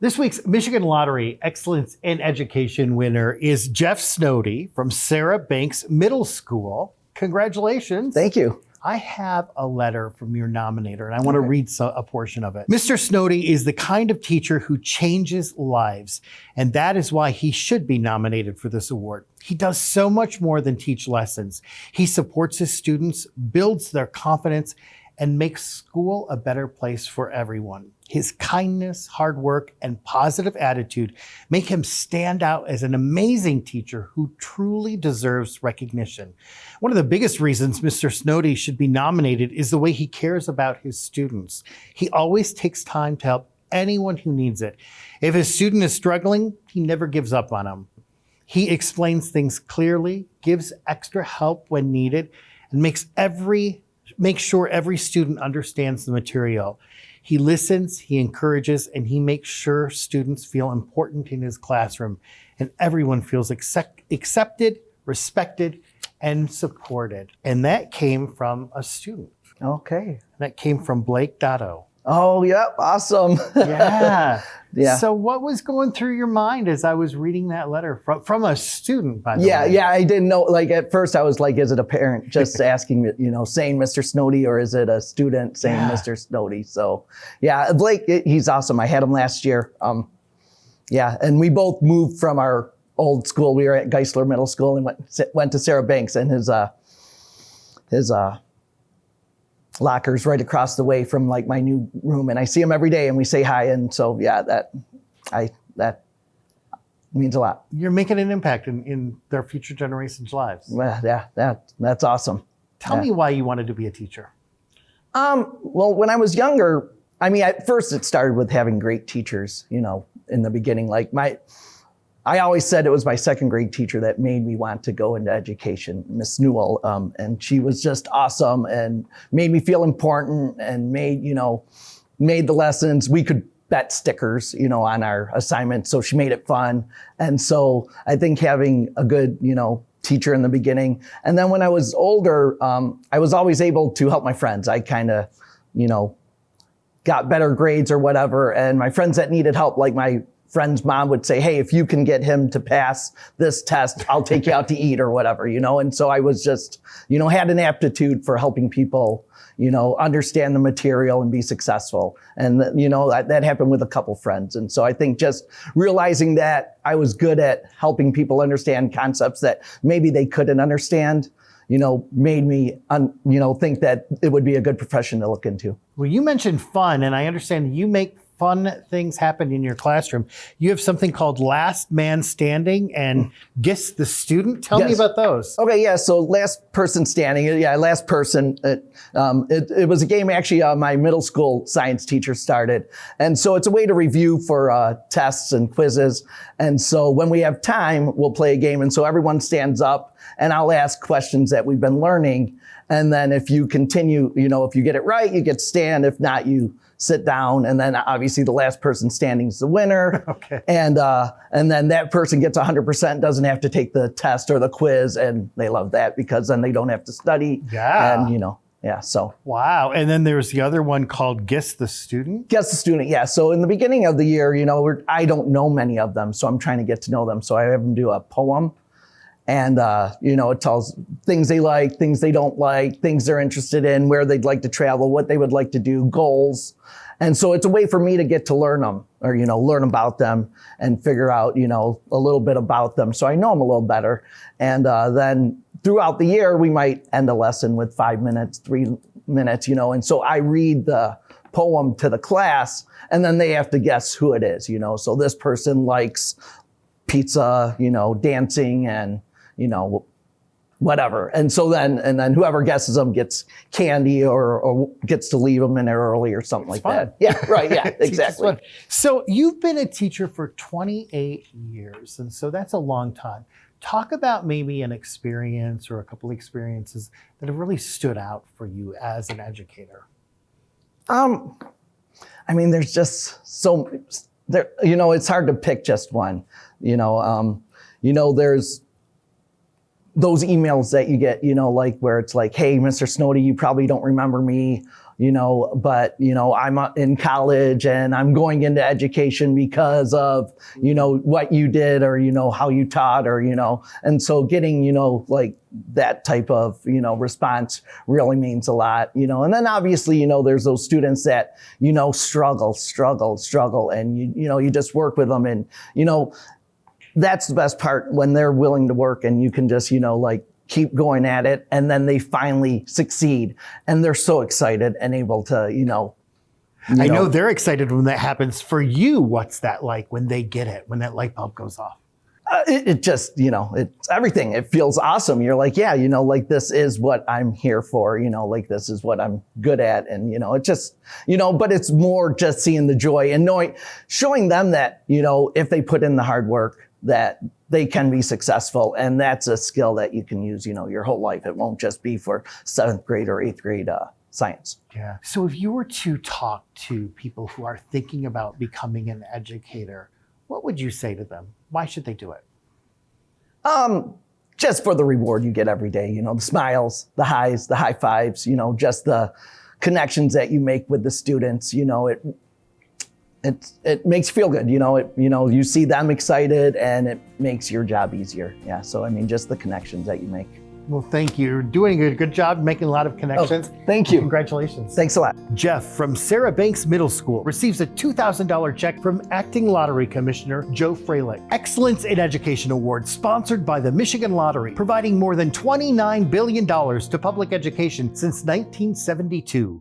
This week's Michigan Lottery Excellence in Education winner is Jeff Snowdy from Sarah Banks Middle School. Congratulations. Thank you. I have a letter from your nominator, and I want to read a portion of it. Mr. Snowdy is the kind of teacher who changes lives, and that is why he should be nominated for this award. He does so much more than teach lessons. He supports his students, builds their confidence, and makes school a better place for everyone. His kindness, hard work, and positive attitude make him stand out as an amazing teacher who truly deserves recognition. One of the biggest reasons Mr. Snowdy should be nominated is the way he cares about his students. He always takes time to help anyone who needs it. If his student is struggling, he never gives up on them. He explains things clearly, gives extra help when needed, and makes sure every student understands the material. He listens, he encourages, and he makes sure students feel important in his classroom and everyone feels accepted, respected, and supported. And that came from a student. Okay. That came from Blake Dotto. Oh, yep. Awesome. Yeah. Yeah. So what was going through your mind as I was reading that letter from a student, by the way? Yeah. I didn't know. Like at first I was like, is it a parent just asking, saying Mr. Snowdy, or is it a student saying Mr. Snowdy? So yeah, Blake, he's awesome. I had him last year. And we both moved from our old school. We were at Geisler Middle School and went to Sarah Banks, and his locker's right across the way from like my new room, and I see him every day and we say hi. And so, yeah, that means a lot. You're making an impact in their future generations' lives. Well, yeah, that's awesome. Tell me why you wanted to be a teacher. Well, when I was younger, at first it started with having great teachers, in the beginning. I always said it was my second grade teacher that made me want to go into education, Miss Newell. And she was just awesome and made me feel important and made the lessons. We could bet stickers, on our assignments. So she made it fun. And so I think having a good, teacher in the beginning. And then when I was older, I was always able to help my friends. I kind of, got better grades or whatever. And my friends that needed help, like my friend's mom would say, hey, if you can get him to pass this test, I'll take you out to eat or whatever, And so I was just, had an aptitude for helping people, understand the material and be successful. And, that happened with a couple friends. And so I think just realizing that I was good at helping people understand concepts that maybe they couldn't understand, made me, think that it would be a good profession to look into. Well, you mentioned fun, and I understand you make fun things happen in your classroom. You have something called Last Man Standing and Guess the Student. Tell me about those. Okay, yeah. So Last Person Standing. Yeah, Last Person. It was a game actually my middle school science teacher started. And so it's a way to review for tests and quizzes. And so when we have time, we'll play a game. And so everyone stands up and I'll ask questions that we've been learning. And then if you continue, if you get it right, you get to stand. If not, you sit down, and then obviously the last person standing is the winner. Okay. And then that person gets 100%, doesn't have to take the test or the quiz, and they love that because then they don't have to study. Yeah. And so. Wow. And then there's the other one called Guess the Student. Guess the Student, yeah. So in the beginning of the year, I don't know many of them, so I'm trying to get to know them. So I have them do a poem. And, it tells things they like, things they don't like, things they're interested in, where they'd like to travel, what they would like to do, goals. And so it's a way for me to get to learn them or, learn about them and figure out, a little bit about them. So I know them a little better. And then throughout the year, we might end a lesson with 5 minutes, 3 minutes, and so I read the poem to the class and then they have to guess who it is, So this person likes pizza, dancing and, whatever. And so then whoever guesses them gets candy or gets to leave them in there early or something like that. Yeah, right. Yeah, exactly. So you've been a teacher for 28 years. And so that's a long time. Talk about maybe an experience or a couple of experiences that have really stood out for you as an educator. There's just so there, it's hard to pick just one, there's those emails that you get, like where it's like, hey, Mr. Snowdy, you probably don't remember me, but, I'm in college and I'm going into education because of, what you did or, how you taught or, and so getting, like that type of, response really means a lot, and then obviously, there's those students that, struggle and, you just work with them and, that's the best part when they're willing to work and you can just, like keep going at it. And then they finally succeed and they're so excited and able to, I know they're excited when that happens. For you, what's that like when they get it, when that light bulb goes off? It just, it's everything. It feels awesome. You're like, yeah, like this is what I'm here for, like this is what I'm good at. And, it just, but it's more just seeing the joy and showing them that, if they put in the hard work, that they can be successful. And that's a skill that you can use, your whole life. It won't just be for 7th grade or 8th grade science. Yeah. So if you were to talk to people who are thinking about becoming an educator, what would you say to them? Why should they do it? Just for the reward you get every day, the smiles, the highs, the high fives, just the connections that you make with the students, it makes you feel good, you see them excited and it makes your job easier. Yeah. So, just the connections that you make. Well, thank you. You're doing a good job making a lot of connections. Oh, thank you. Congratulations. Thanks a lot. Jeff from Sarah Banks Middle School receives a $2,000 check from Acting Lottery Commissioner Joe Freilich. Excellence in Education Award sponsored by the Michigan Lottery, providing more than $29 billion to public education since 1972.